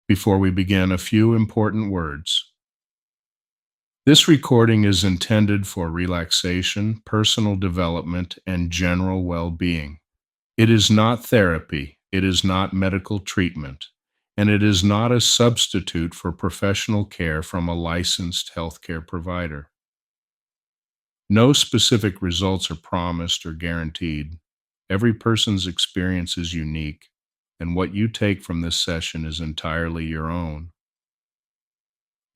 Before we begin, a few important words. This recording is intended for relaxation, personal development, and general well-being. It is not therapy, it is not medical treatment, and it is not a substitute for professional care from a licensed healthcare provider. No specific results are promised or guaranteed. Every person's experience is unique, and what you take from this session is entirely your own.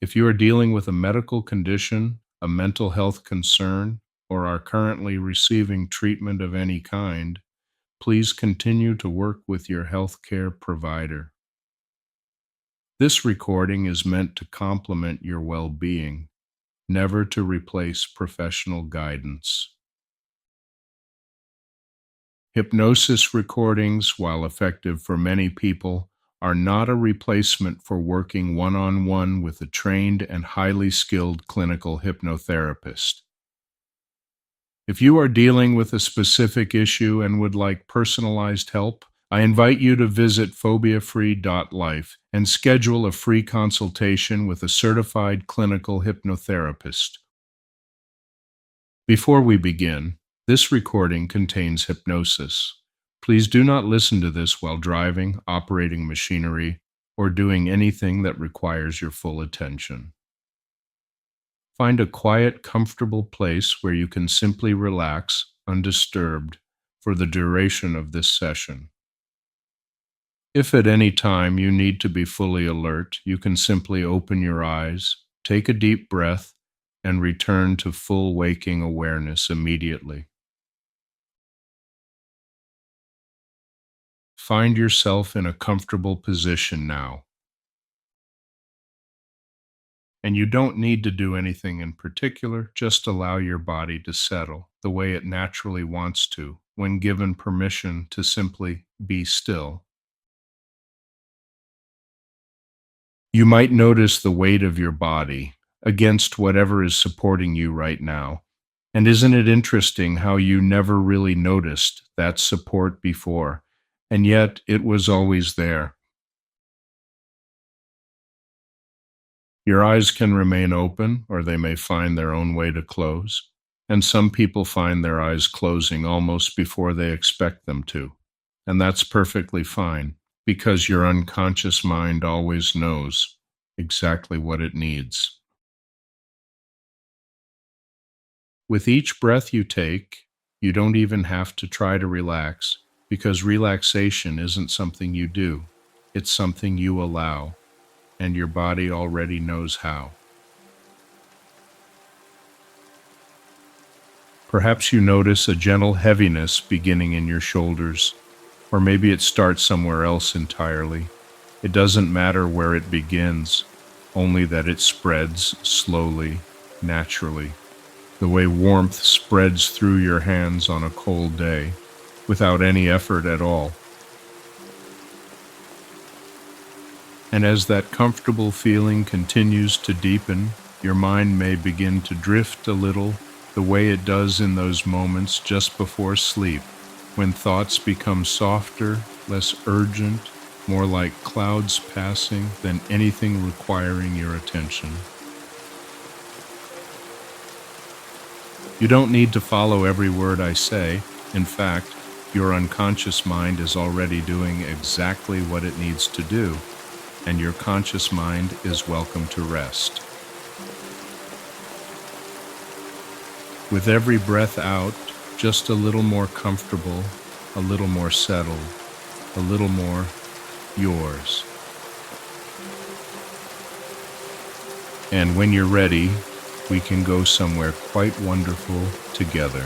If you are dealing with a medical condition, a mental health concern, or are currently receiving treatment of any kind, please continue to work with your healthcare provider. This recording is meant to complement your well-being, never to replace professional guidance. Hypnosis recordings, while effective for many people, are not a replacement for working one-on-one with a trained and highly skilled clinical hypnotherapist. If you are dealing with a specific issue and would like personalized help, I invite you to visit phobiafree.life and schedule a free consultation with a certified clinical hypnotherapist. Before we begin, this recording contains hypnosis. Please do not listen to this while driving, operating machinery, or doing anything that requires your full attention. Find a quiet, comfortable place where you can simply relax, undisturbed, for the duration of this session. If at any time you need to be fully alert, you can simply open your eyes, take a deep breath, and return to full waking awareness immediately. Find yourself in a comfortable position now. And you don't need to do anything in particular, just allow your body to settle the way it naturally wants to when given permission to simply be still. You might notice the weight of your body against whatever is supporting you right now. And isn't it interesting how you never really noticed that support before, and yet it was always there? Your eyes can remain open, or they may find their own way to close, and some people find their eyes closing almost before they expect them to, and that's perfectly fine, because your unconscious mind always knows exactly what it needs. With each breath you take, you don't even have to try to relax, because relaxation isn't something you do, it's something you allow, and your body already knows how. Perhaps you notice a gentle heaviness beginning in your shoulders, or maybe it starts somewhere else entirely. It doesn't matter where it begins, only that it spreads slowly, naturally, the way warmth spreads through your hands on a cold day, without any effort at all. And as that comfortable feeling continues to deepen, your mind may begin to drift a little, the way it does in those moments just before sleep, when thoughts become softer, less urgent, more like clouds passing than anything requiring your attention. You don't need to follow every word I say. In fact, your unconscious mind is already doing exactly what it needs to do, and your conscious mind is welcome to rest. With every breath out, just a little more comfortable, a little more settled, a little more yours. And when you're ready, we can go somewhere quite wonderful together.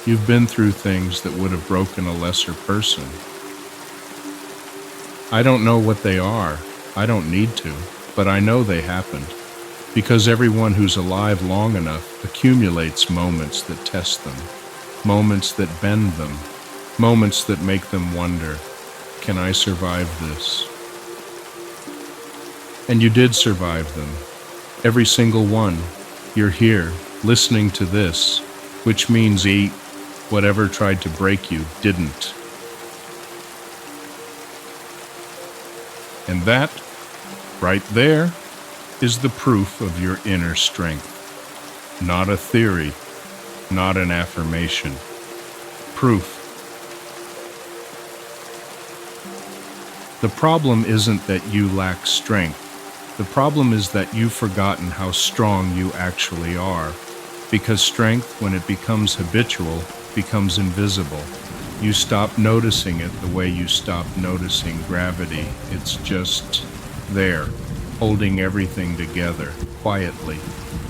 You've been through things that would have broken a lesser person. I don't know what they are. I don't need to, but I know they happened. Because everyone who's alive long enough accumulates moments that test them, moments that bend them, moments that make them wonder, can I survive this? And you did survive them. Every single one. You're here, listening to this, which means whatever tried to break you didn't. And that, right there, is the proof of your inner strength. Not a theory, not an affirmation. Proof. The problem isn't that you lack strength. The problem is that you've forgotten how strong you actually are. Because strength, when it becomes habitual, becomes invisible. You stop noticing it the way you stop noticing gravity. It's just there, holding everything together, quietly,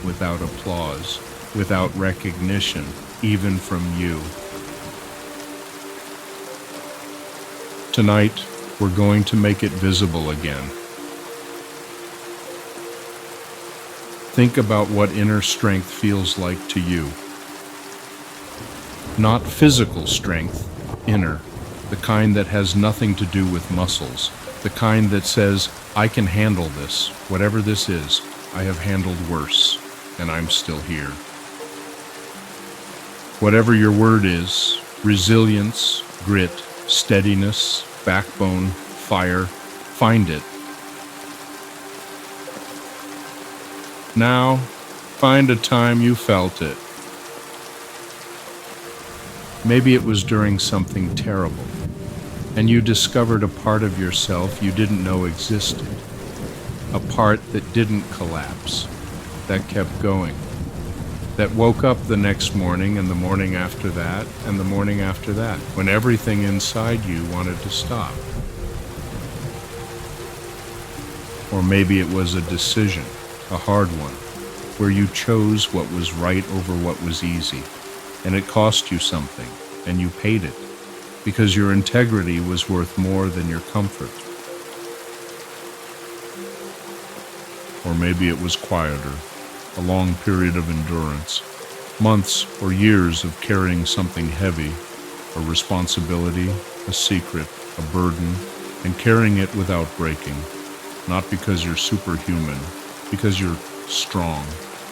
without applause, without recognition, even from you. Tonight, we're going to make it visible again. Think about what inner strength feels like to you. Not physical strength, inner, the kind that has nothing to do with muscles, the kind that says, I can handle this, whatever this is. I have handled worse, and I'm still here. Whatever your word is, resilience, grit, steadiness, backbone, fire, find it. Now, find a time you felt it. Maybe it was during something terrible, and you discovered a part of yourself you didn't know existed. A part that didn't collapse, that kept going, that woke up the next morning and the morning after that and the morning after that, when everything inside you wanted to stop. Or maybe it was a decision, a hard one, where you chose what was right over what was easy, and it cost you something, and you paid it, because your integrity was worth more than your comfort. Or maybe it was quieter, a long period of endurance, months or years of carrying something heavy, a responsibility, a secret, a burden, and carrying it without breaking, not because you're superhuman, because you're strong,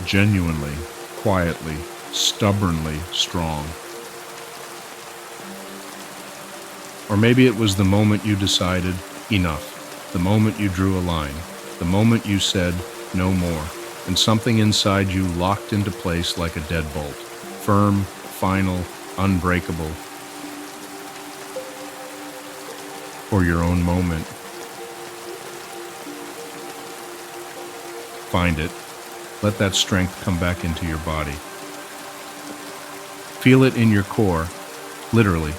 genuinely, quietly, stubbornly strong. Or maybe it was the moment you decided, enough, the moment you drew a line, the moment you said, no more, and something inside you locked into place like a deadbolt, firm, final, unbreakable. Or your own moment. Find it. Let that strength come back into your body. Feel it in your core, literally,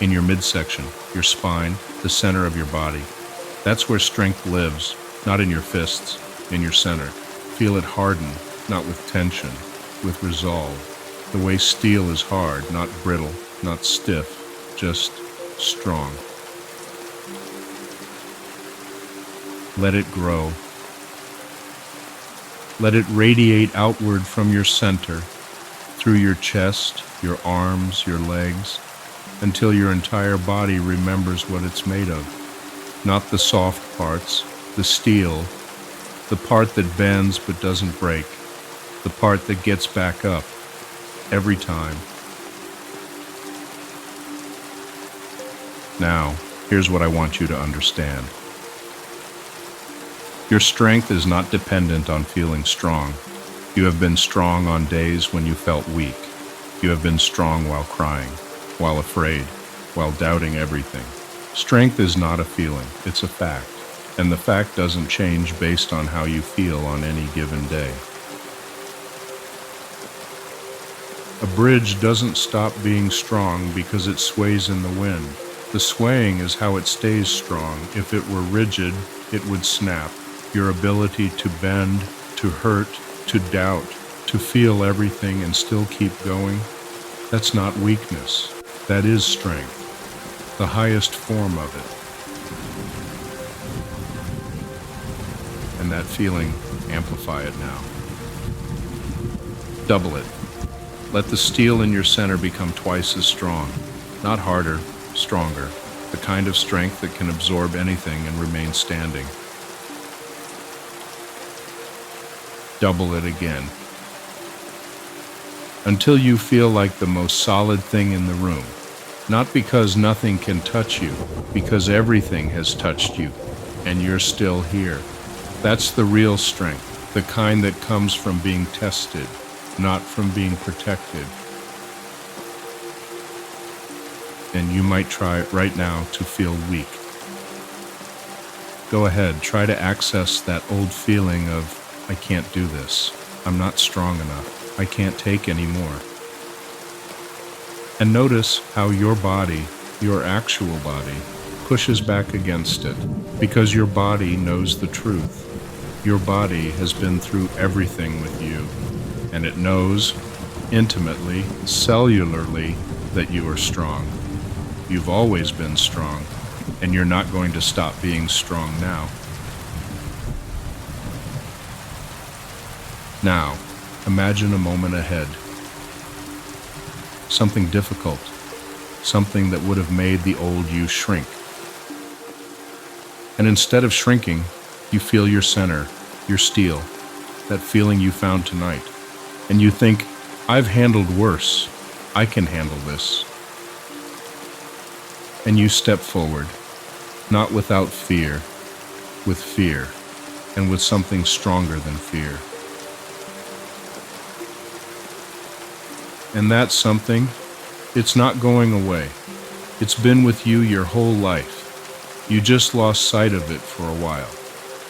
in your midsection, your spine, the center of your body. That's where strength lives, not in your fists, in your center. Feel it harden, not with tension, with resolve. The way steel is hard, not brittle, not stiff, just strong. Let it grow. Let it radiate outward from your center, through your chest, your arms, your legs, until your entire body remembers what it's made of. Not the soft parts, the steel, the part that bends but doesn't break, the part that gets back up every time. Now, here's what I want you to understand. Your strength is not dependent on feeling strong. You have been strong on days when you felt weak. You have been strong while crying, while afraid, while doubting everything. Strength is not a feeling, it's a fact. And the fact doesn't change based on how you feel on any given day. A bridge doesn't stop being strong because it sways in the wind. The swaying is how it stays strong. If it were rigid, it would snap. Your ability to bend, to hurt, to doubt, to feel everything and still keep going, that's not weakness. That is strength, the highest form of it. And that feeling, amplify it now. Double it. Let the steel in your center become twice as strong, not harder, stronger, the kind of strength that can absorb anything and remain standing. Double it again, until you feel like the most solid thing in the room, not because nothing can touch you, because everything has touched you. and you're still here. That's the real strength, the kind that comes from being tested, not from being protected. And you might try right now to feel weak. Go ahead, try to access that old feeling of, I can't do this. I'm not strong enough. I can't take any more. And notice how your body, your actual body, pushes back against it, because your body knows the truth. Your body has been through everything with you, and it knows, intimately, cellularly, that you are strong. You've always been strong, and you're not going to stop being strong now. Now, imagine a moment ahead. Something difficult, something that would have made the old you shrink. And instead of shrinking, you feel your center, your steel, that feeling you found tonight. And you think, I've handled worse. I can handle this. And you step forward, not without fear, with fear, and with something stronger than fear. And that something, it's not going away. It's been with you your whole life. You just lost sight of it for a while.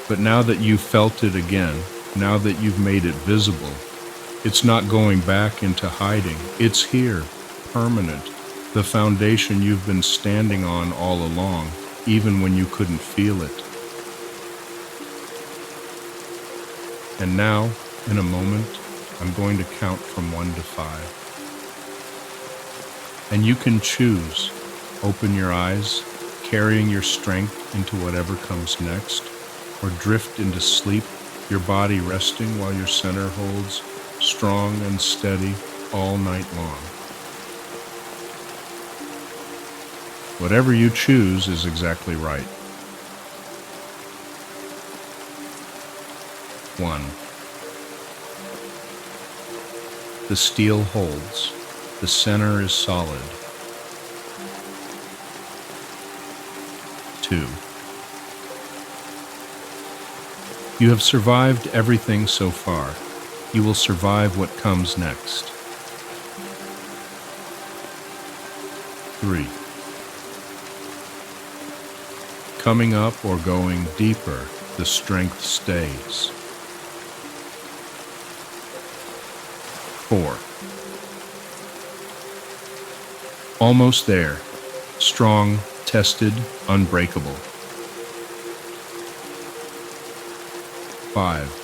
But now that you've felt it again, now that you've made it visible, it's not going back into hiding. It's here, permanent, the foundation you've been standing on all along, even when you couldn't feel it. And now, in a moment, I'm going to count from 1 to 5. And you can choose. Open your eyes, carrying your strength into whatever comes next, or drift into sleep, your body resting while your center holds strong and steady all night long. Whatever you choose is exactly right. 1. The steel holds. The center is solid. 2. You have survived everything so far. You will survive what comes next. 3. Coming up or going deeper, the strength stays. 4. Almost there. Strong, tested, unbreakable. 5.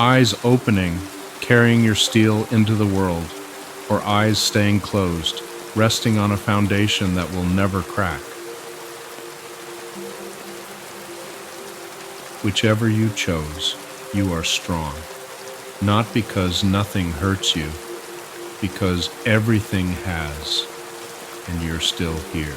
Eyes opening, carrying your steel into the world, or eyes staying closed, resting on a foundation that will never crack. Whichever you chose, you are strong. Not because nothing hurts you, because everything has, and you're still here.